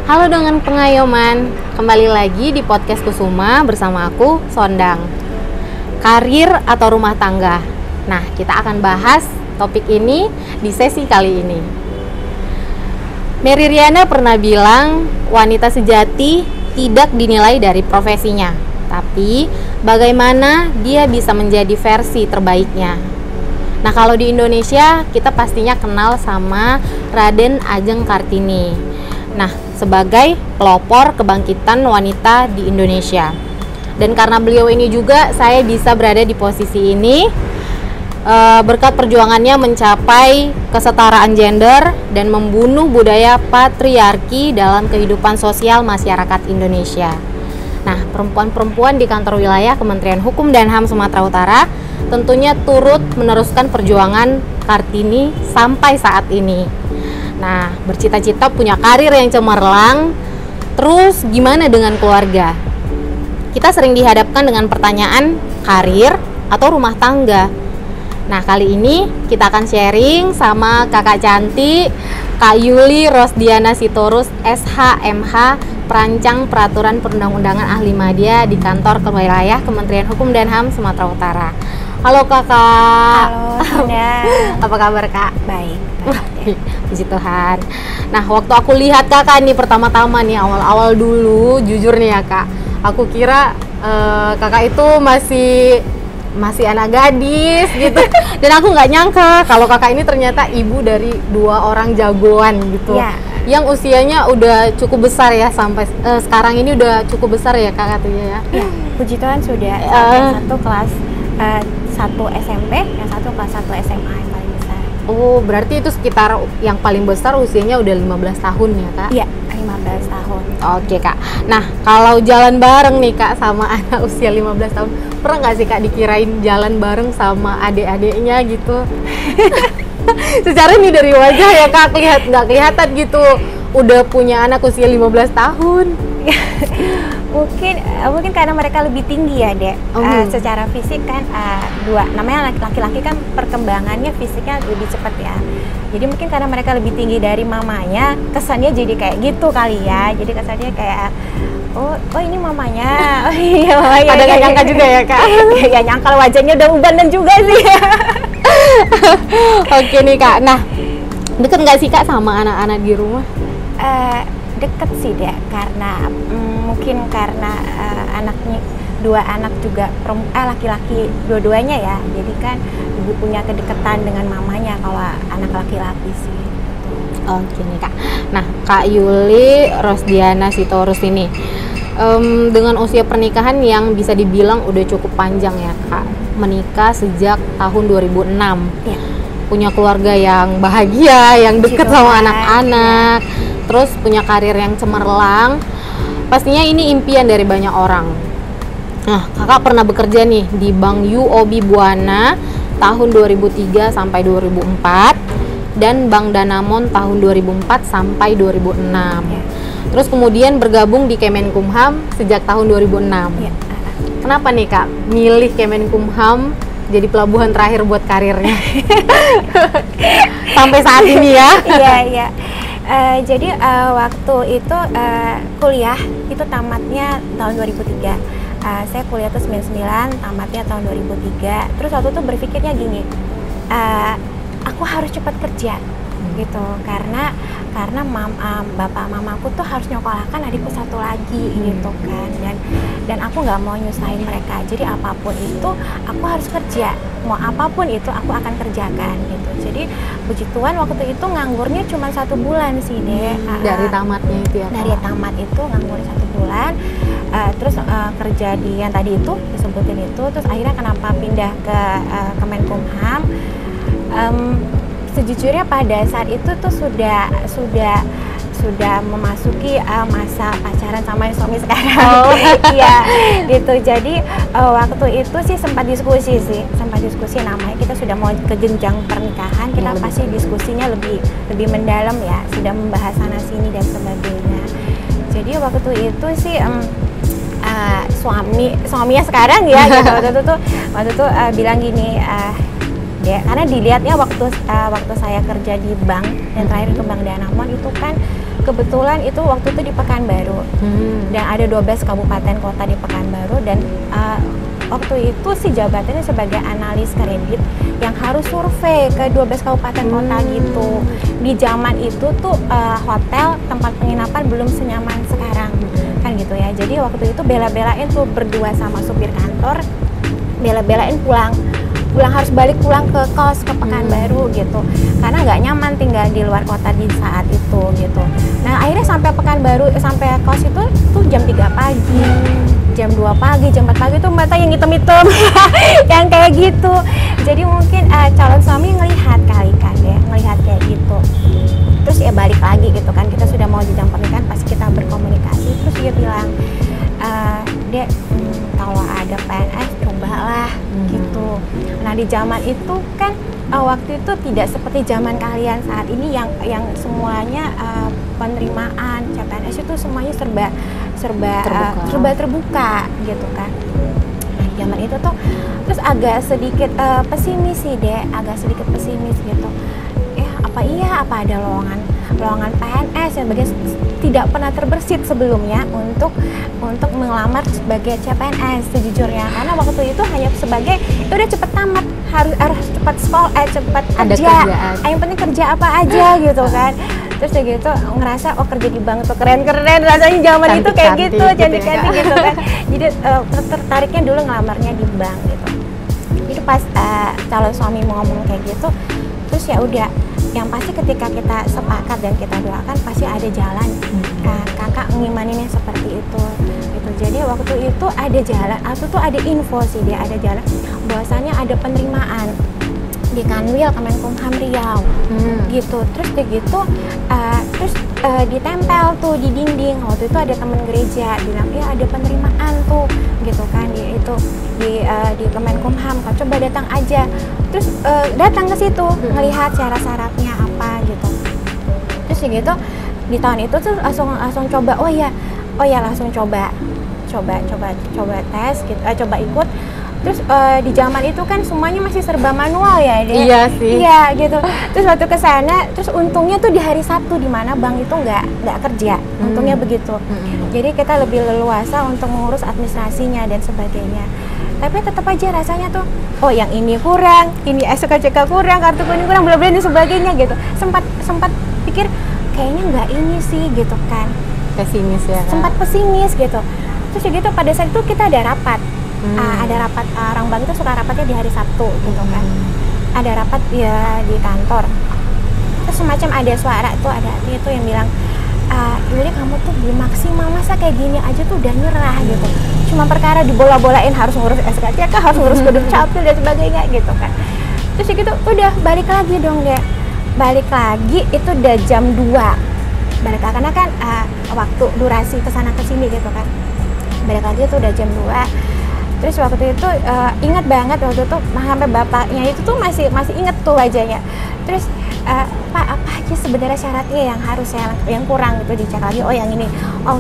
Halo dengan pengayoman, kembali lagi di podcast Kusuma bersama aku, Sondang. Karir atau rumah tangga? Nah, kita akan bahas topik ini di sesi kali ini. Mary Riana pernah bilang, wanita sejati tidak dinilai dari profesinya, tapi bagaimana dia bisa menjadi versi terbaiknya. Nah, kalau di Indonesia, kita pastinya kenal sama Raden Ajeng Kartini. Nah, sebagai pelopor kebangkitan wanita di Indonesia. Dan karena beliau ini juga saya bisa berada di posisi ini berkat perjuangannya mencapai kesetaraan gender dan membunuh budaya patriarki dalam kehidupan sosial masyarakat Indonesia. Nah, perempuan-perempuan di kantor wilayah Kementerian Hukum dan HAM Sumatera Utara tentunya turut meneruskan perjuangan Kartini sampai saat ini. Nah, bercita-cita punya karir yang cemerlang. Terus gimana dengan keluarga? Kita sering dihadapkan dengan pertanyaan karir atau rumah tangga. Nah, kali ini kita akan sharing sama kakak cantik Kak Yuli Rosdiana Sitorus SHMH, Perancang Peraturan Perundang-undangan Ahli Madya di kantor wilayah Kementerian Hukum dan HAM Sumatera Utara. Halo kakak. Halo Sonda. Apa kabar kak? Baik. Puji Tuhan. Nah, waktu aku lihat kakak nih pertama-tama nih awal-awal dulu, jujur nih ya kak, aku kira kakak itu masih anak gadis gitu. Dan aku nggak nyangka kalau kakak ini ternyata ibu dari 2 orang jagoan gitu. Ya. Yang usianya udah cukup besar ya, sampai sekarang ini udah cukup besar ya kak katanya ya. Ya, puji Tuhan sudah. Yang satu kelas 1 SMP, yang satu kelas 1 SMA yang paling besar. Oh, berarti itu sekitar yang paling besar usianya udah 15 tahun ya kak? Iya, 15 tahun. Oke kak. Nah, kalau jalan bareng nih kak sama anak usia 15 tahun, pernah nggak sih kak dikirain jalan bareng sama adik-adiknya gitu? Secara nih dari wajah ya kak, nggak kelihatan gitu udah punya anak usia 15 tahun. Mungkin karena mereka lebih tinggi ya dek. Secara fisik kan namanya laki-laki kan perkembangannya fisiknya lebih cepat ya. Jadi mungkin karena mereka lebih tinggi dari mamanya, kesannya jadi kayak gitu kali ya. Jadi kesannya kayak oh ini mamanya. Oh iya mamanya. Ada nggak nyangka juga ya kak? Ya nyangka wajahnya udah ubanan juga sih. Oke nih kak. Nah, deket nggak sih kak sama anak-anak di rumah? Deket sih deh, karena mungkin karena anaknya 2 anak juga laki-laki dua-duanya ya, jadi kan ibu punya kedekatan dengan mamanya kalau anak laki-laki sih. Oke nih kak. Nah, Kak Yuli Rosdiana Sitorus ini dengan usia pernikahan yang bisa dibilang udah cukup panjang ya kak, menikah sejak tahun 2006 ya. Punya keluarga yang bahagia, yang deket sama anak-anak ya. Terus punya karir yang cemerlang, pastinya ini impian dari banyak orang. Nah, kakak pernah bekerja nih di Bank UOB Buana tahun 2003 sampai 2004 dan Bank Danamon tahun 2004 sampai 2006. Ya. Terus kemudian bergabung di Kemenkumham sejak tahun 2006. Ya. Kenapa nih kak milih Kemenkumham jadi pelabuhan terakhir buat karirnya? Sampai saat ini ya? Iya. Jadi waktu itu kuliah itu tamatnya tahun 2003. Saya kuliah tuh 99, tamatnya tahun 2003. Terus waktu itu berpikirnya gini, aku harus cepat kerja gitu, karena bapak mamaku tuh harus nyokolahkan adikku 1 lagi gitu kan, dan aku nggak mau nyusahin mereka, jadi apapun itu aku harus kerja, mau apapun itu aku akan kerjakan gitu. Jadi puji Tuhan waktu itu nganggurnya cuma 1 bulan sih deh. Dari tamatnya itu ya? Dari tamat itu nganggur 1 bulan, terus kerja di yang tadi itu disebutin itu, terus akhirnya kenapa pindah ke Kemenkumham. Sejujurnya pada saat itu tuh sudah memasuki masa pacaran sama suami sekarang. Iya gitu. Jadi waktu itu sih sempat diskusi namanya kita sudah mau ke jenjang pernikahan, kita pasti diskusinya lebih mendalam ya, sudah membahas sana sini dan sebagainya. Jadi waktu itu sih suaminya sekarang ya gitu, waktu itu bilang gini, deh, karena dilihatnya waktu saya kerja di bank dan terakhir itu Bank Danamon itu kan kebetulan itu waktu itu di Pekanbaru dan ada 12 kabupaten kota di Pekanbaru dan waktu itu si jabatannya sebagai analis kredit yang harus survei ke 12 kabupaten kota gitu. Di zaman itu tuh hotel tempat penginapan belum senyaman sekarang kan gitu ya. Jadi waktu itu bela-belain tuh berdua sama supir kantor, bela-belain pulang harus balik pulang ke kos ke Pekanbaru gitu karena nggak nyaman tinggal di luar kota di saat itu gitu. Nah akhirnya sampai Pekanbaru sampai kos itu tuh jam 3 pagi, jam 2 pagi, jam 4 pagi tuh mata yang hitam-hitam yang kayak gitu. Jadi mungkin calon suami ngelihat kali kan ya, ngelihat kayak gitu. Terus ya balik lagi gitu kan, kita sudah mau jenjang pernikahan pasti kita berkomunikasi. Terus dia bilang, Dek, kalau ada PNS cobalah gitu. Nah di zaman itu kan waktu itu tidak seperti zaman kalian saat ini yang semuanya penerimaan CPNS itu semuanya serba terbuka gitu kan. Nah, zaman itu tuh terus agak sedikit pesimis sih deh, agak sedikit pesimis gitu. Ya apa ada lowongan PNS yang bagian tidak pernah terbersit sebelumnya untuk melamar sebagai CPNS sejujurnya, karena waktu itu hanya sebagai udah cepet tamat, harus cepat sekolah, cepat kerja, yang penting kerja apa aja gitu kan. Terus kayak gitu ngerasa kerja di bank tuh keren rasanya zaman itu kayak gitu, cantik-cantik gitu kan. Jadi tertariknya dulu ngelamarnya di bank gitu. Jadi pas calon suami mau ngomong kayak gitu, terus ya udah, yang pasti ketika kita sepakat dan kita doakan pasti ada jalan. Kakak ngimaninnya seperti itu gitu. Jadi waktu itu ada jalan, aku tuh ada info sih dia ada jalan bahwasanya ada penerimaan di Kanwil Kemenkumham Riau gitu. Terus kayak gitu ditempel tuh di dinding. Waktu itu ada temen gereja bilang ya ada penerimaan tuh gitu kan di Kemenkumham, coba datang aja. Terus datang ke situ melihat syarat-syaratnya apa gitu. Terus kayak gitu di tahun itu tuh langsung coba langsung coba tes gitu, coba ikut. Terus di zaman itu kan semuanya masih serba manual ya dia. Iya sih. Iya gitu. Terus waktu ke sana, terus untungnya tuh di hari Sabtu di mana bank itu nggak kerja. Untungnya begitu. Jadi kita lebih leluasa untuk mengurus administrasinya dan sebagainya. Tapi tetap aja rasanya tuh, yang ini kurang, ini SKCK kurang, kartu kuning kurang, bla dan sebagainya gitu. Sempat pikir kayaknya nggak ini sih gitu kan. Pesimis ya. Sempat pesimis gitu. Terus ya gitu pada saat itu kita ada rapat. Ada rapat, orang bank itu suka rapatnya di hari Sabtu gitu kan. Ada rapat ya di kantor. Terus semacam ada suara tuh, ada hati itu yang bilang, Yuli kamu tuh belum maksimal, masa kayak gini aja tuh udah nyerah gitu. Cuma perkara dibola-bolain harus ngurus SKCK, harus ngurus Keduk Capil dan sebagainya gitu kan. Terus ya gitu udah balik lagi dong deh. Balik lagi itu udah jam 2. Balik lagi karena kan waktu durasi kesana kesini gitu kan. Balik lagi itu udah jam 2. Terus waktu itu ingat banget waktu itu sampai bapaknya itu tuh masih inget tuh wajahnya. Terus Pak apa aja sebenarnya syaratnya yang kurang gitu, dicek lagi, yang ini,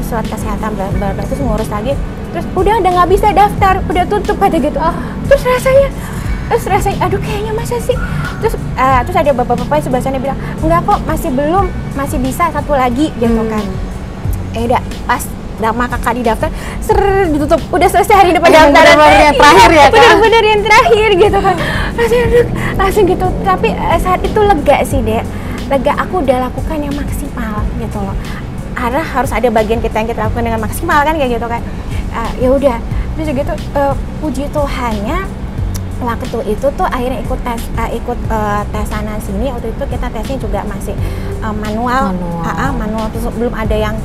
surat kesehatan bla bla bla, terus ngurus lagi. Terus udah nggak bisa daftar, udah tutup aja gitu. Terus rasanya aduh kayaknya masa sih. Terus ada bapak-bapak sebelah sana bilang enggak kok, masih bisa satu lagi gitu kan. Udah pas nama kakak di daftar, ditutup, udah selesai hari depan daftar. Bener-bener yang terakhir ya Kak? Bener-bener yang terakhir gitu kan. Langsung gitu, tapi saat itu lega sih Dek. Lega, aku udah lakukan yang maksimal gitu loh. Karena harus ada bagian kita yang kita lakukan dengan maksimal kan kayak gitu kan. Ya udah, terus gitu puji Tuhannya waktu itu tuh akhirnya ikut tes sana sini. Waktu itu kita tesnya juga masih manual. Terus belum ada yang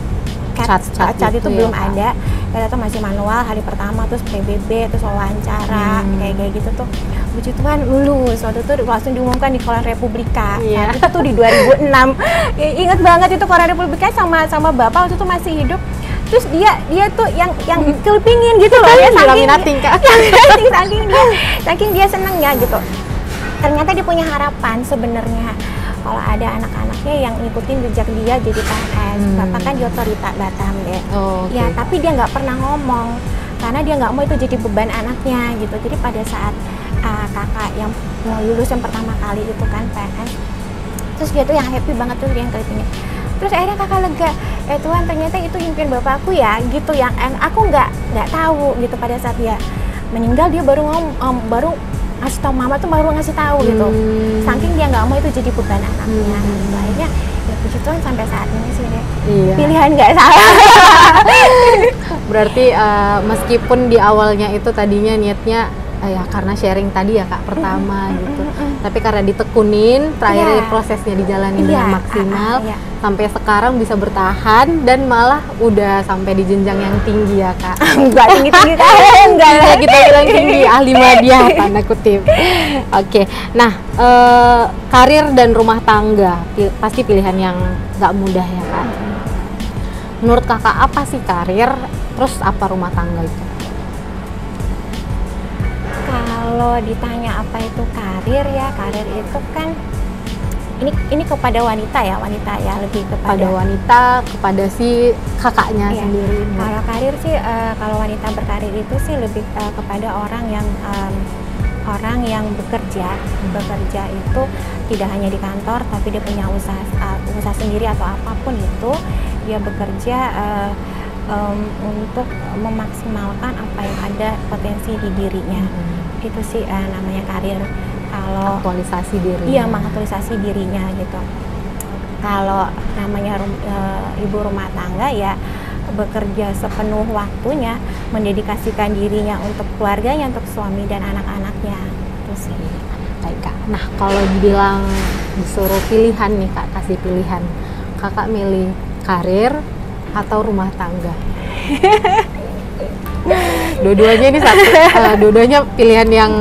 cat itu belum ada. Kita tuh masih manual hari pertama, terus PBB, terus wawancara kayak gitu tuh. Puji Tuhan lulus. Waktu itu langsung diumumkan di Koran Republika. Nah, itu tuh di 2006. Ingat banget itu Koran Republika sama bapak waktu itu masih hidup. Terus dia tuh yang kelipingin gitu loh ya, saking dia senengnya gitu. Ternyata dia punya harapan sebenarnya kalau ada anak-anaknya yang ngikutin jejak dia jadi PNS. Bapak kan di Otorita Batam deh. Ya tapi dia nggak pernah ngomong karena dia nggak mau itu jadi beban anaknya gitu. Jadi pada saat kakak yang mau lulus yang pertama kali itu kan PNS. Terus dia tuh yang happy banget tuh yang kelipingnya. Terus akhirnya kakak lega, Tuhan ternyata itu impian bapakku ya gitu, yang aku nggak tahu gitu. Pada saat dia meninggal dia baru baru ngasih tahu, mama tuh baru ngasih tahu gitu. Saking dia nggak mau itu jadi beban anaknya. Gitu. Akhirnya ya puji Tuhan sampai saat ini sih deh. Iya. Pilihan nggak salah. Berarti meskipun di awalnya itu tadinya niatnya ya karena sharing tadi ya Kak pertama gitu, tapi karena ditekunin terakhir prosesnya dijalani dengan maksimal sampai sekarang bisa bertahan dan malah udah sampai di jenjang yang tinggi ya Kak. Enggak tinggi-tinggi kan, enggak lah kita bilang tinggi, ahli media tanda kutip. Oke, nah karir dan rumah tangga pasti pilihan yang nggak mudah ya Kak. Menurut Kakak apa sih karir, terus apa rumah tangga itu? Kalau ditanya apa itu karir ya, karir itu kan ini kepada wanita ya lebih kepada wanita, kepada si kakaknya sendiri. Kalau karir sih, kalau wanita berkarir itu sih lebih kepada orang yang bekerja itu tidak hanya di kantor, tapi dia punya usaha sendiri atau apapun itu, dia bekerja untuk memaksimalkan apa yang ada potensi di dirinya. Itu sih namanya karir. Kalau aktualisasi diri. Iya, mengaktualisasi dirinya gitu. Kalau namanya ibu rumah tangga ya bekerja sepenuh waktunya, mendedikasikan dirinya untuk keluarganya, untuk suami dan anak-anaknya. Itu sih. Baik Kak. Nah, kalau dibilang disuruh pilihan nih Kak, kasih pilihan, Kakak milih karir atau rumah tangga? Dua-duanya ini satu, dua-duanya pilihan yang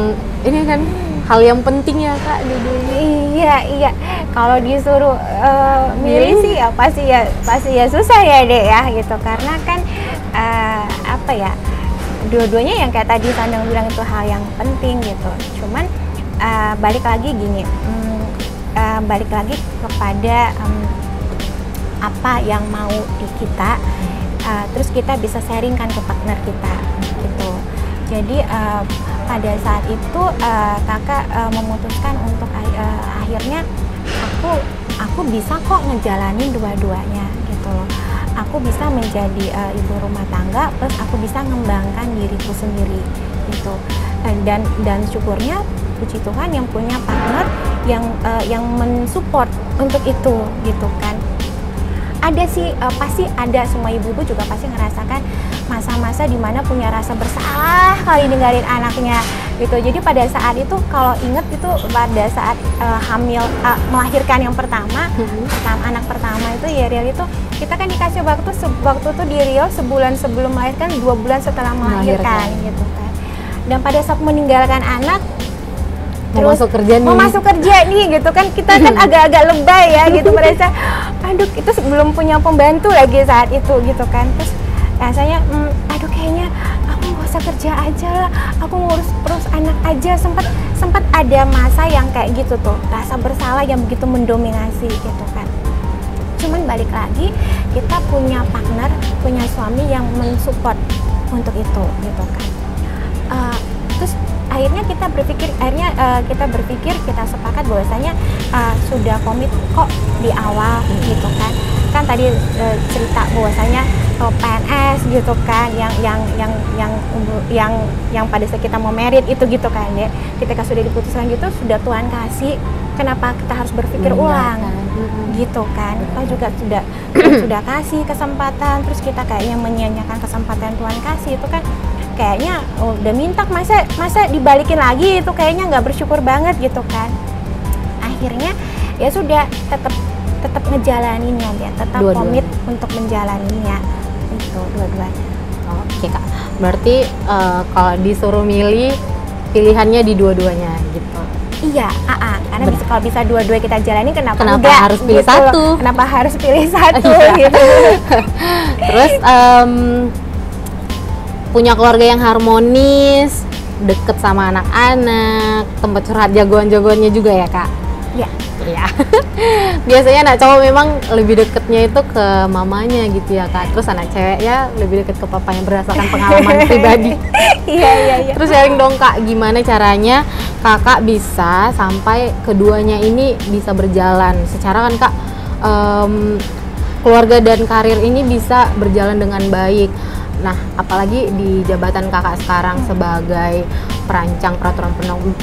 ini kan hal yang penting ya Kak, dua-duanya. Iya. Kalau disuruh milih sih ya pasti ya susah ya Dek ya gitu, karena kan apa ya, dua-duanya yang kayak tadi Sandang bilang itu hal yang penting gitu. Cuman balik lagi gini, balik lagi kepada apa yang mau di kita. Terus kita bisa sharingkan ke partner kita gitu. Jadi pada saat itu kakak memutuskan untuk akhirnya aku bisa kok ngejalanin dua-duanya gitu loh. Aku bisa menjadi ibu rumah tangga, plus aku bisa ngembangkan diriku sendiri gitu. Dan syukurnya puji Tuhan yang punya partner yang mensupport untuk itu gitu kan. Ada sih, pasti ada, semua ibu-ibu juga pasti ngerasakan masa-masa dimana punya rasa bersalah kali ninggalin anaknya gitu. Jadi pada saat itu, kalau inget itu pada saat hamil, melahirkan yang pertama, anak pertama itu Yeriel itu, kita kan dikasih waktu tuh di Rio sebulan sebelum melahirkan, 2 bulan setelah melahirkan gitu kan. Dan pada saat meninggalkan anak, mau masuk kerja nih gitu kan, kita kan agak-agak lebay ya gitu, merasa aduh itu belum punya pembantu lagi saat itu gitu kan. Terus rasanya aduh kayaknya aku nggak usah kerja aja lah, aku ngurus anak aja. Sempat ada masa yang kayak gitu tuh, rasa bersalah yang begitu mendominasi gitu kan. Cuman balik lagi, kita punya partner, punya suami yang mensupport untuk itu gitu kan. Terus akhirnya kita berpikir, kita sepakat bahwasanya sudah komit kok di awal gitu kan. Kan tadi cerita bahwasanya PNS gitu kan, yang pada saat kita mau merit itu gitu kan ya. Ketika sudah diputuskan gitu, sudah Tuhan kasih, kenapa kita harus berpikir ulang gitu kan. Kita juga sudah kasih kesempatan, terus kita kayaknya menyia-nyiakan kesempatan Tuhan kasih itu kan, kayaknya udah minta masa dibalikin lagi, itu kayaknya nggak bersyukur banget gitu kan. Akhirnya ya sudah tetap ngejalaninnya ya, tetap komit untuk menjalaninya itu dua-duanya. Oke Kak, berarti kalau disuruh milih pilihannya di dua-duanya gitu. Iya, karena kalau bisa dua-dua kita jalani, kenapa harus pilih gitu satu? Kenapa harus pilih satu gitu. Terus punya keluarga yang harmonis, deket sama anak-anak, tempat curhat jagoan-jagoannya juga ya Kak? Iya. Biasanya anak cowok memang lebih deketnya itu ke mamanya gitu ya Kak. Terus anak cewek ya lebih deket ke papanya berdasarkan pengalaman pribadi. Iya. Terus sharing dong Kak, gimana caranya Kakak bisa sampai keduanya ini bisa berjalan secara kan Kak, keluarga dan karir ini bisa berjalan dengan baik. Nah, apalagi di jabatan Kakak sekarang sebagai perancang peraturan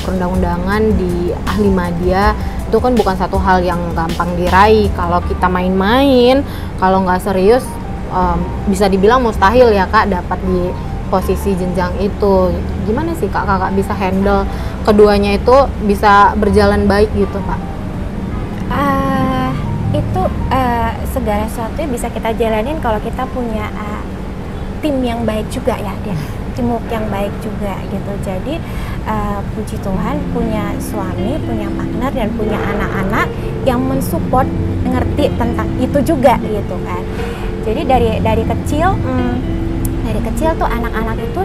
perundang-undangan di ahli media, itu kan bukan satu hal yang gampang diraih. Kalau kita main-main, kalau nggak serius, bisa dibilang mustahil ya Kak dapat di posisi jenjang itu. Gimana sih Kak Kakak bisa handle keduanya itu bisa berjalan baik gitu Kak? Itu segala sesuatu bisa kita jalanin kalau kita punya tim yang baik juga ya, teamwork yang baik juga gitu. Jadi puji Tuhan punya suami, punya partner dan punya anak-anak yang mensupport, ngerti tentang itu juga gitu kan. Jadi dari kecil tuh anak-anak itu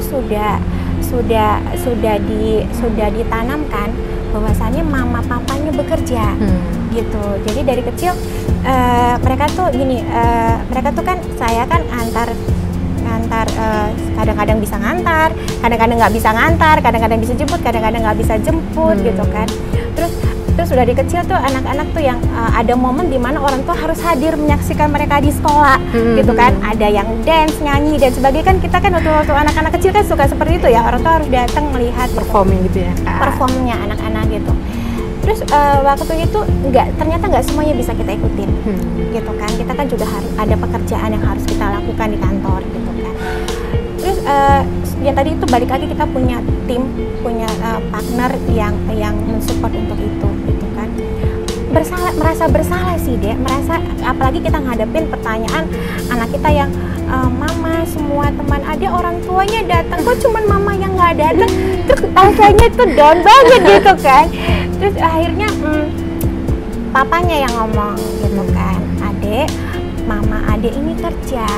sudah ditanamkan bahwasannya mama papanya bekerja gitu. Jadi dari kecil mereka tuh gini, mereka tuh kan, saya kan antar kadang-kadang bisa ngantar, kadang-kadang nggak bisa ngantar, kadang-kadang bisa jemput, kadang-kadang nggak bisa jemput gitu kan. Terus udah dari kecil tuh anak-anak tuh yang ada momen dimana orang tua harus hadir menyaksikan mereka di sekolah gitu kan. Ada yang dance, nyanyi dan sebagainya kan. Kita kan waktu anak-anak kecil kan suka seperti itu ya, orang tua harus datang melihat performing gitu ya, performnya anak-anak gitu. Terus waktu itu ternyata nggak semuanya bisa kita ikutin gitu kan. Kita kan juga harus ada pekerjaan yang harus kita lakukan di kantor gitu kan. Terus ya tadi itu balik lagi, kita punya tim, punya partner yang mensupport untuk itu gitu kan. Merasa bersalah sih Dek, apalagi kita ngadepin pertanyaan anak kita yang mama, semua teman ada orang tuanya datang, kok cuman mama yang nggak datang. Terus rasanya tuh down banget gitu kan. Terus akhirnya papanya yang ngomong gitu kan, mama adek ini kerja,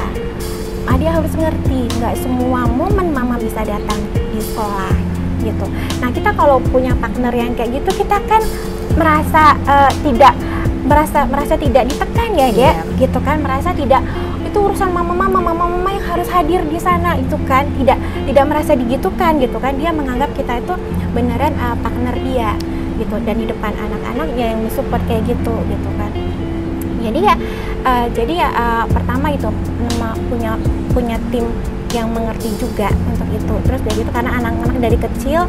adek harus ngerti nggak semua momen mama bisa datang di sekolah gitu. Nah kita kalau punya partner yang kayak gitu, kita kan merasa tidak ditekan ya Dek, gitu kan, merasa tidak, itu urusan mama yang harus hadir di sana itu kan, tidak merasa digitukan gitu kan. Dia menganggap kita itu beneran partner dia gitu, dan di depan anak-anaknya yang support kayak gitu kan. Jadi ya pertama itu punya tim yang mengerti juga untuk itu. Terus dari itu, karena anak-anak dari kecil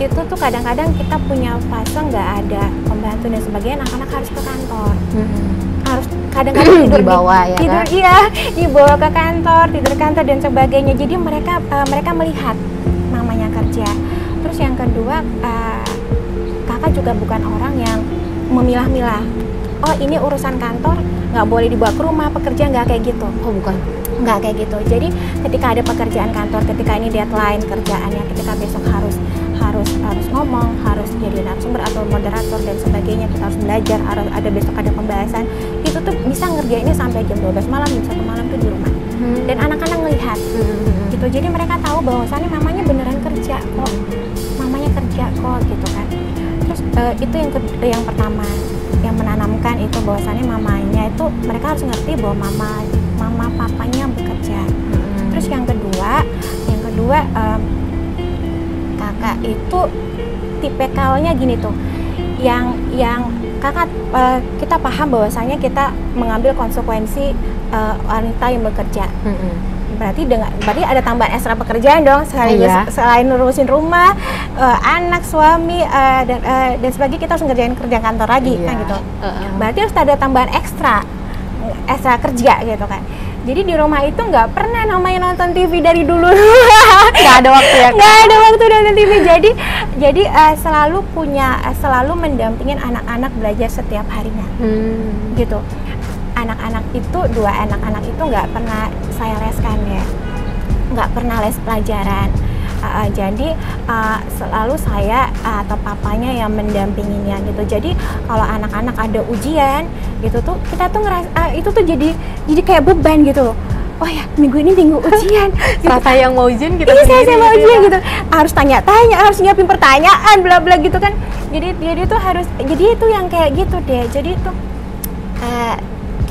itu tuh kadang-kadang kita punya fase nggak ada pembantu dan sebagainya, anak-anak harus ke kantor, harus kadang-kadang tidur dibawa ke kantor, tidur kantor dan sebagainya. Jadi mereka melihat mamanya kerja. Terus yang kedua, kakak juga bukan orang yang memilah-milah, oh ini urusan kantor nggak boleh dibawa ke rumah, pekerjaan nggak kayak gitu. Oh bukan, nggak kayak gitu. Jadi ketika ada pekerjaan kantor, ketika ini deadline kerjaannya, ketika besok harus ngomong, harus jadi narasumber atau moderator dan sebagainya, kita harus belajar, harus ada besok ada pembahasan, itu tuh bisa ngerjainnya sampai jam 12 malam, jam 1 malam tuh di rumah. Dan anak-anak ngelihat gitu, jadi mereka tahu bahwasannya mamanya beneran kerja kok, gitu kan. Terus itu yang pertama, yang menanamkan itu bahwasannya mamanya itu, mereka harus ngerti bahwa mama papanya bekerja. Terus yang kedua kakak itu tipikalnya gini tuh, yang kakak kita paham bahwasanya kita mengambil konsekuensi wanita yang bekerja. Berarti ada tambahan ekstra pekerjaan dong, selain ngurusin rumah, anak, suami dan sebagainya, kita harus ngerjain kerjaan kantor lagi kan gitu. Berarti harus ada tambahan ekstra kerja gitu kan. Jadi di rumah itu nggak pernah namanya nonton TV dari dulu. Nggak ada waktu ya? Nggak ada waktu nonton TV. Jadi selalu mendampingin anak-anak belajar setiap harinya. Gitu. Anak-anak itu, 2 anak-anak itu nggak pernah saya leskan ya, nggak pernah les pelajaran. Jadi selalu saya atau papanya yang mendampinginya gitu. Jadi kalau anak-anak ada ujian gitu tuh, kita tuh ngerasa itu tuh jadi kayak beban gitu loh. Oh ya, minggu ini minggu ujian. Gitu. Saya yang mau ujian kita saya mau ujian gitu. Harus tanya-tanya, harus nyiapin pertanyaan, bla bla gitu kan. Jadi itu harus, jadi itu yang kayak gitu deh. Jadi itu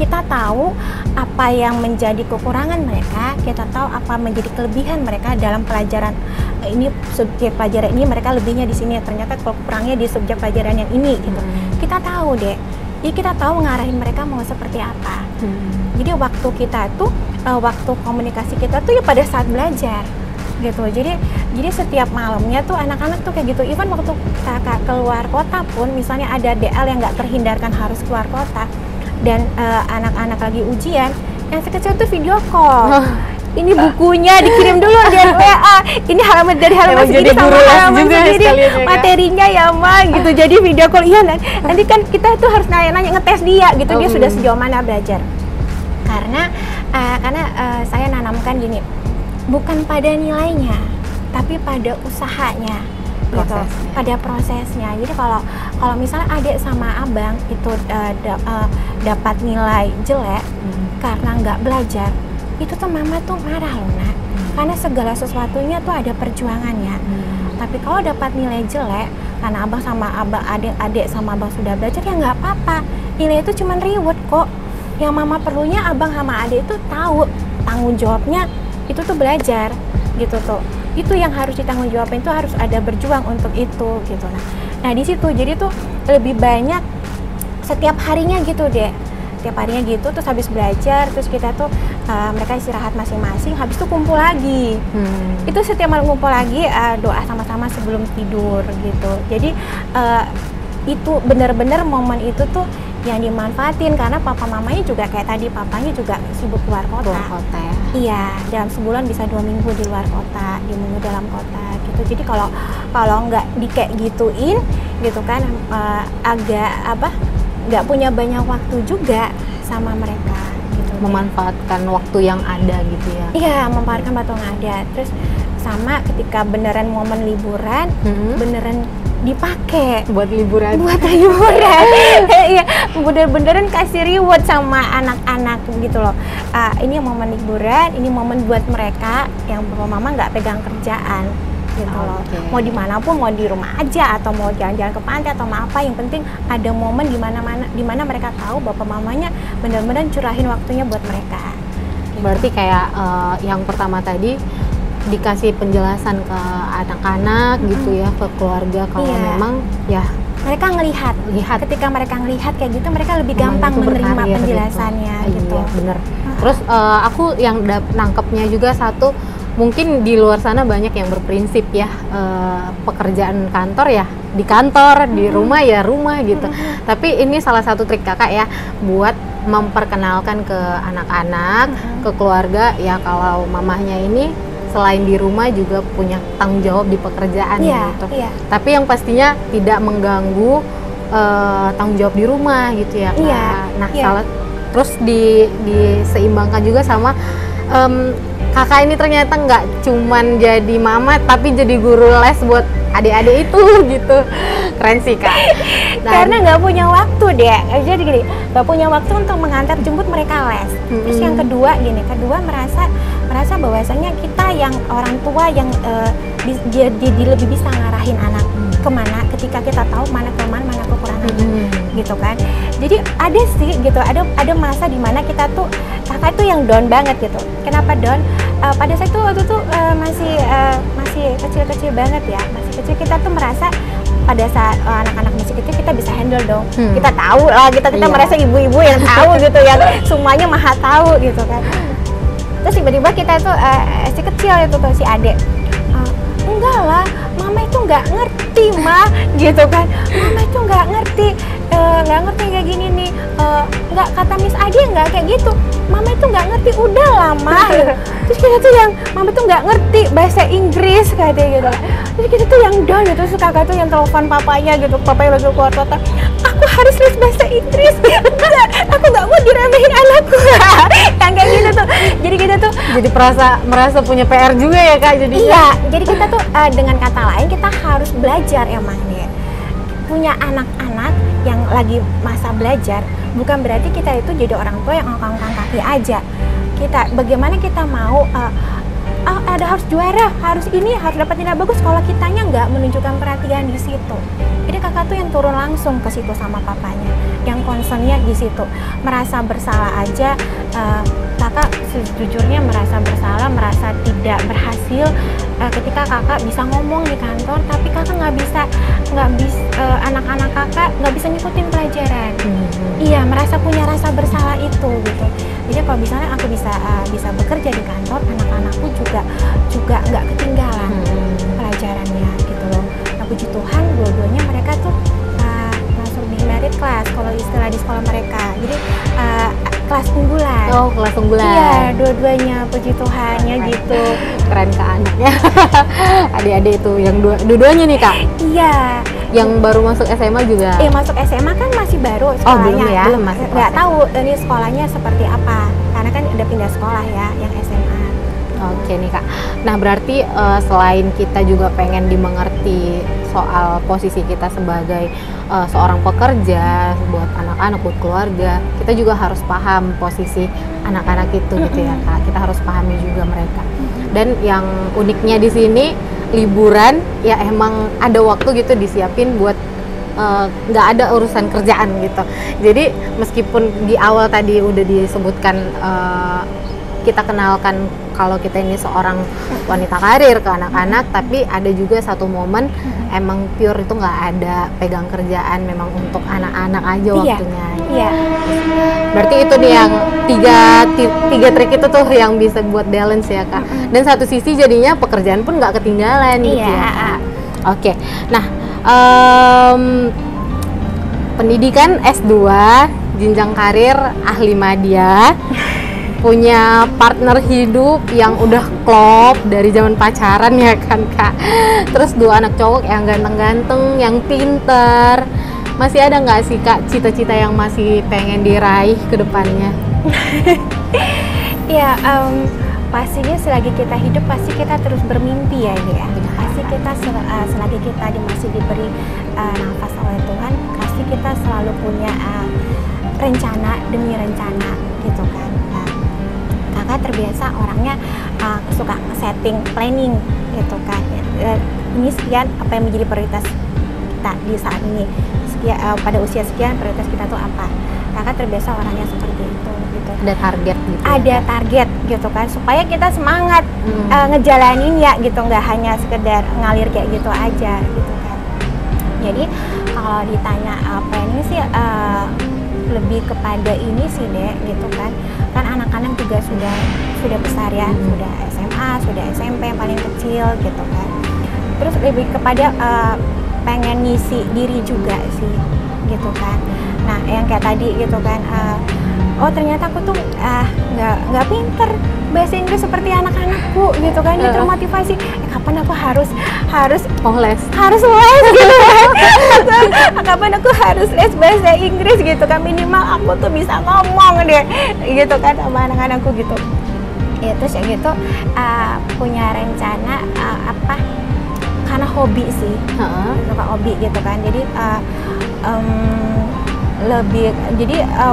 kita tahu apa yang menjadi kekurangan mereka, kita tahu apa menjadi kelebihan mereka dalam pelajaran ini, subjek pelajaran ini mereka lebihnya di sini, ternyata kurangnya di subjek pelajaran yang ini gitu. Kita tahu deh, jadi kita tahu ngarahin mereka mau seperti apa. Jadi waktu kita tuh waktu komunikasi kita tuh ya pada saat belajar gitu. Jadi setiap malamnya tuh anak-anak tuh kayak gitu. Even waktu kakak keluar kota pun, misalnya ada DL yang nggak terhindarkan harus keluar kota dan anak-anak lagi ujian, yang sekecil tuh video call. Ini bukunya dikirim dulu dari WA. Ini halaman dari halaman segini sama halaman segini materinya ya Ma gitu. Jadi video call, iya nanti kan kita tuh harus nanya-nanya ngetes dia gitu, dia sudah sejauh mana belajar. Karena saya nanamkan gini, bukan pada nilainya, tapi pada usahanya, gitu, pada prosesnya. Jadi kalau misalnya adik sama abang itu dapat nilai jelek karena nggak belajar, itu tuh mama tuh marah loh nak, karena segala sesuatunya tuh ada perjuangannya. Tapi kalau dapat nilai jelek karena abang sama abang, adik sama abang sudah belajar, ya nggak apa-apa. Nilai itu cuma reward kok. Yang mama perlunya abang sama adik itu tahu tanggung jawabnya itu tuh belajar gitu tuh. Itu yang harus ditanggung jawabin, itu harus ada berjuang untuk itu gitu. Nah di situ jadi tuh lebih banyak setiap harinya gitu deh. Setiap harinya gitu, terus habis belajar, terus kita tuh mereka istirahat masing-masing, habis itu kumpul lagi. Itu setiap malam kumpul lagi, doa sama-sama sebelum tidur gitu. Jadi itu benar-benar momen itu tuh yang dimanfaatin, karena papa mamanya juga kayak tadi, papanya juga sibuk keluar kota. Ya? Iya, dalam sebulan bisa 2 minggu di luar kota, 2 minggu dalam kota gitu. Jadi kalau nggak di kayak gituin gitu kan, nggak punya banyak waktu juga sama mereka gitu. Memanfaatkan waktu yang ada gitu ya? Iya, memanfaatkan waktu yang ada. Terus sama ketika beneran momen liburan, beneran dipakai buat liburan. Iya, bener-beneran kasih reward sama anak-anak gitu loh. Ini momen liburan, ini momen buat mereka yang papa mama nggak pegang kerjaan gitu loh. Mau dimanapun, mau di rumah aja atau mau jalan-jalan ke pantai atau mau apa, yang penting ada momen di mana mereka tahu bapak mamanya benar-benar curahin waktunya buat mereka. Berarti kayak yang pertama tadi dikasih penjelasan ke anak-anak gitu ya, ke keluarga, kalau memang ya mereka ngelihat. Ketika mereka ngelihat kayak gitu, mereka lebih gampang menerima penjelasannya gitu. Iya, bener. Terus aku yang nangkepnya juga satu, mungkin di luar sana banyak yang berprinsip ya, pekerjaan kantor ya di kantor, di rumah ya rumah gitu. Tapi ini salah satu trik kakak ya buat memperkenalkan ke anak-anak, ke keluarga ya, kalau mamahnya ini selain di rumah juga punya tanggung jawab di pekerjaan gitu. Tapi yang pastinya tidak mengganggu tanggung jawab di rumah gitu ya Kak. Terus diseimbangkan juga sama kakak ini ternyata nggak cuman jadi mama, tapi jadi guru les buat adik-adik itu gitu. Keren sih Kak. Karena nggak punya waktu deh, jadi gini, nggak punya waktu untuk mengantar jemput mereka les. Terus yang kedua merasa bahwasanya kita yang orang tua yang dia lebih bisa ngarahin anak kemana ketika kita tahu mana kelemahan, mana kekurangannya gitu kan. Jadi ada sih gitu, ada masa dimana kita tuh, kakak itu yang down banget gitu. Kenapa down? Pada saat itu waktu itu masih kecil-kecil banget ya, masih kecil, kita tuh merasa pada saat anak-anak masih kecil kita bisa handle dong. Kita tahu lah, kita merasa ibu-ibu yang tahu gitu, yang semuanya maha tahu gitu kan. Terus tiba-tiba kita tuh si kecil itu tuh si adek, enggak lah, mama itu nggak ngerti mah gitu kan, mama itu nggak ngerti kayak gini nih, nggak, kata Miss Adi nggak kayak gitu, mama itu nggak ngerti, udah lama gitu. Terus kita tuh yang mama tuh nggak ngerti bahasa Inggris katanya gitu. Terus kita tuh yang down gitu, terus kakak tuh yang telepon papanya gitu, papanya lagi keluar kota, aku harus les bahasa Inggris, aku nggak mau diremehin anakku. Yang kayak gitu tuh, jadi kita tuh jadi merasa punya PR juga ya Kak. Jadi jadi kita tuh dengan kata lain kita harus belajar emang nih. Punya anak-anak yang lagi masa belajar, bukan berarti kita itu jadi orang tua yang angkat-angkat kaki aja. Bagaimana kita mau ada harus juara, harus ini, harus dapat nilai bagus kalau kitanya nggak menunjukkan perhatian di situ. Jadi kakak tuh yang turun langsung ke situ sama papanya, yang concernnya di situ. Merasa bersalah aja, kakak sejujurnya merasa bersalah, merasa tidak berhasil ketika kakak bisa ngomong di kantor, tapi kakak nggak bisa anak-anak kakak nggak bisa ngikutin pelajaran. Iya, merasa punya rasa bersalah itu gitu. Jadi kalau misalnya aku bisa bekerja di kantor, anak-anakku juga nggak ketinggalan pelajarannya gitu loh. Nah, puji Tuhan dua-duanya mereka tuh langsung di merit class kalau istilah di sekolah mereka. Jadi kelas unggulan. Oh, kelas unggulan. Iya, dua-duanya puji Tuhannya gitu. Keren Kak anaknya. Adik-adik itu yang dua-duanya nih Kak. Iya. Yang baru masuk SMA juga. Masuk SMA kan masih baru sekolahnya. Oh, belum ya? Belum, masih nggak tahu ini sekolahnya seperti apa. Karena kan udah pindah sekolah ya, yang SMA. Oke nih Kak. Nah berarti selain kita juga pengen dimengerti soal posisi kita sebagai seorang pekerja, buat anak-anak, buat keluarga, kita juga harus paham posisi anak-anak itu gitu ya Kak. Kita harus pahami juga mereka. Dan yang uniknya di sini liburan ya emang ada waktu gitu disiapin buat nggak ada urusan kerjaan gitu. Jadi meskipun di awal tadi udah disebutkan kita kenalkan kalau kita ini seorang wanita karir ke anak-anak, tapi ada juga satu momen emang pure itu nggak ada pegang kerjaan, memang untuk anak-anak aja waktunya. Iya. Berarti itu nih yang tiga trik itu tuh yang bisa buat balance ya Kak. Dan satu sisi jadinya pekerjaan pun nggak ketinggalan gitu ya Kak. Oke, nah pendidikan S2, jenjang karir ahli media, punya partner hidup yang udah klop dari zaman pacaran ya kan Kak. Terus 2 anak cowok yang ganteng-ganteng, yang pinter. Masih ada nggak sih Kak cita-cita yang masih pengen diraih ke depannya? Ya, pastinya selagi kita hidup pasti kita terus bermimpi ya ini ya. Pasti kita selagi kita masih diberi nafas oleh Tuhan, pasti kita selalu punya rencana demi rencana gitu kan. Kakak terbiasa orangnya suka setting planning gitu kan. Ini sekian apa yang menjadi prioritas kita di saat ini. Pada usia sekian prioritas kita tuh apa. Kakak terbiasa orangnya seperti itu gitu. Ada target gitu. Ada target gitu kan supaya kita semangat ngejalanin ya gitu, nggak hanya sekedar ngalir kayak gitu aja gitu kan. Jadi kalau ditanya planning sih lebih kepada ini sih Dek gitu kan anak-anak juga sudah besar ya, sudah SMA, sudah SMP yang paling kecil gitu kan. Terus lebih kepada pengen ngisi diri juga sih gitu kan. Nah yang kayak tadi gitu kan, oh ternyata aku tuh nggak pinter bahasa Inggris seperti anak-anakku gitu kan. Dia termotivasi, kapan aku harus les gitu kan. Kapan aku harus les bahasa Inggris gitu kan, minimal aku tuh bisa ngomong deh gitu kan sama anak-anakku gitu ya. Terus ya gitu punya rencana karena hobi sih, suka hobi gitu kan. Jadi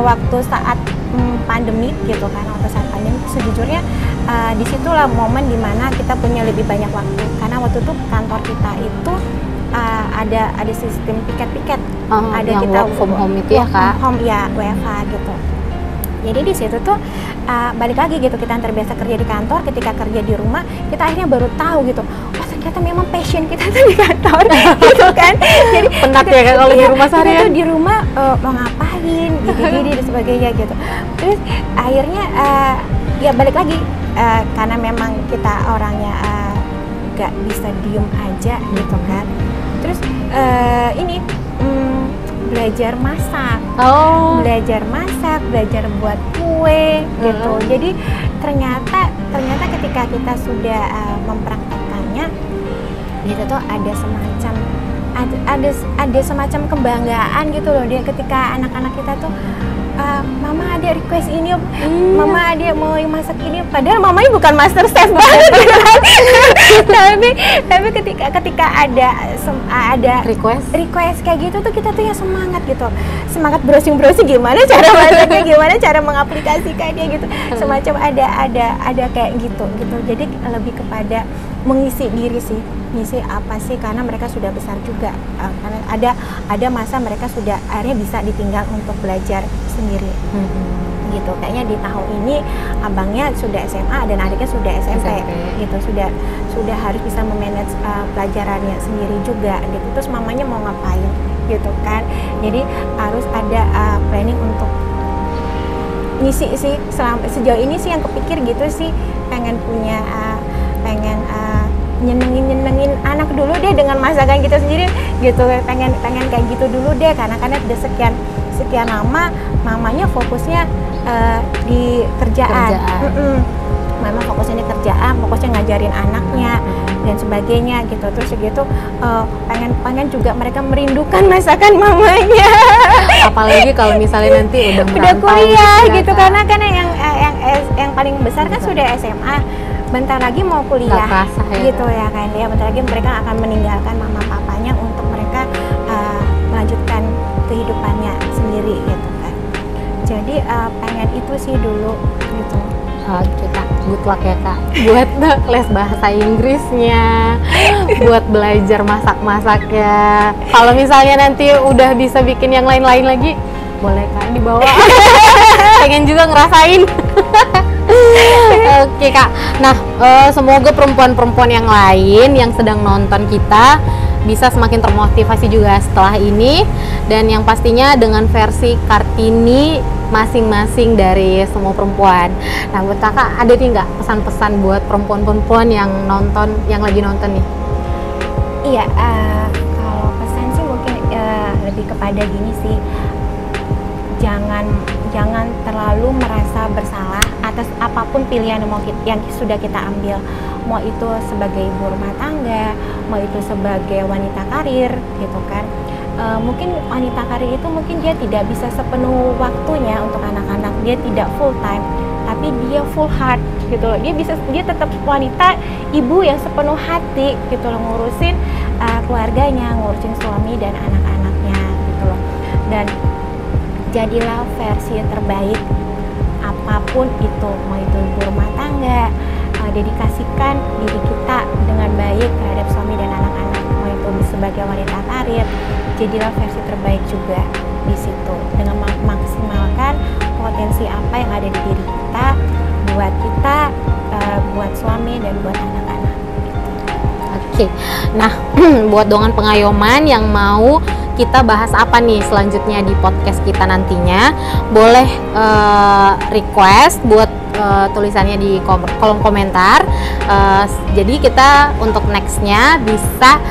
waktu saat pandemi gitu kan, waktu saat pandemi sejujurnya disitulah momen dimana kita punya lebih banyak waktu, karena waktu itu kantor kita itu ada sistem piket-piket, ada yang kita work from home itu ya Kak? Home ya, WFH gitu. Jadi di situ tuh balik lagi gitu, kita terbiasa kerja di kantor, ketika kerja di rumah kita akhirnya baru tahu gitu, oh ternyata memang passion kita tuh di kantor gitu kan. Jadi penat ya kan kalau di rumah seharian. Kita tuh di rumah mau ngapain gini dan sebagainya gitu. Terus akhirnya ya balik lagi karena memang kita orangnya gak bisa diem aja gitu kan. Terus ini belajar masak, belajar buat kue gitu. Jadi ternyata ketika kita sudah mempraktekkannya, gitu tuh ada semacam kebanggaan gitu loh dia, ketika anak-anak kita tuh mama ada request ini, mama ada mau masak ini, padahal mamanya bukan master chef banget gitu kan. tapi ketika ada request kayak gitu tuh kita tuh ya semangat browsing gimana cara masaknya, gimana cara mengaplikasikannya gitu, semacam ada kayak gitu. Jadi lebih kepada mengisi diri sih, ngisi apa sih, karena mereka sudah besar juga, karena ada masa mereka sudah akhirnya bisa ditinggal untuk belajar sendiri. Gitu, kayaknya di tahun ini abangnya sudah SMA dan adiknya sudah SMP. Gitu, sudah harus bisa memanage pelajarannya sendiri juga gitu. Terus mamanya mau ngapain gitu kan, jadi harus ada planning untuk ngisi sih. Sejauh ini sih yang kepikir gitu sih, pengen punya nyenengin anak dulu deh dengan masakan kita sendiri gitu, pengen kayak gitu dulu deh, karena udah sekian lama mamanya fokusnya di kerjaan. Mama fokusnya di kerjaan, fokusnya ngajarin anaknya dan sebagainya gitu. Terus gitu pengen juga mereka merindukan masakan mamanya. Apalagi kalau misalnya nanti udah kuliah gitu, karena yang paling besar kan sudah SMA, bentar lagi mau kuliah gitu ya kan ya. Bentar lagi mereka akan meninggalkan mama papanya untuk mereka melanjutkan kehidupannya sendiri gitu kan. Jadi pengen itu sih dulu gitu. Oke Kak, good luck ya Kak buat les bahasa Inggrisnya, buat belajar masak-masaknya. Kalau misalnya nanti udah bisa bikin yang lain-lain lagi, boleh Kak dibawa. Pengen juga ngerasain. Oke Kak, nah semoga perempuan-perempuan yang lain yang sedang nonton kita bisa semakin termotivasi juga setelah ini, dan yang pastinya dengan versi Kartini masing-masing dari semua perempuan. Nah buat kakak ada nih nggak pesan-pesan buat perempuan-perempuan yang lagi nonton nih? Iya, kalau pesan sih mungkin lebih kepada gini sih, jangan terlalu merasa bersalah atas apapun pilihan yang sudah kita ambil, mau itu sebagai ibu rumah tangga, mau itu sebagai wanita karir gitu kan. Mungkin wanita karir itu mungkin dia tidak bisa sepenuh waktunya untuk anak-anak, dia tidak full time, tapi dia full heart gitu loh. Dia tetap wanita ibu yang sepenuh hati gitu loh, ngurusin keluarganya, ngurusin suami dan anak-anaknya gitu loh. Dan jadilah versi terbaik apapun itu, mau itu ibu rumah tangga, dedikasikan diri kita dengan baik terhadap suami dan anak-anak, mau itu sebagai wanita karir, jadilah versi terbaik juga di situ, dengan maksimalkan potensi apa yang ada di diri kita, buat suami dan buat anak-anak. Oke, nah buat dongan pengayoman yang mau kita bahas apa nih selanjutnya di podcast kita nantinya, boleh request buat tulisannya di kolom komentar. Jadi kita untuk nextnya bisa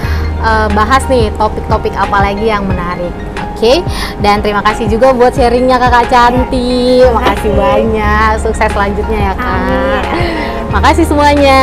bahas nih topik-topik apa lagi yang menarik. Oke, dan terima kasih juga buat sharingnya Kakak Cantik. Makasih banyak, sukses selanjutnya ya Kak. Amin. Makasih semuanya.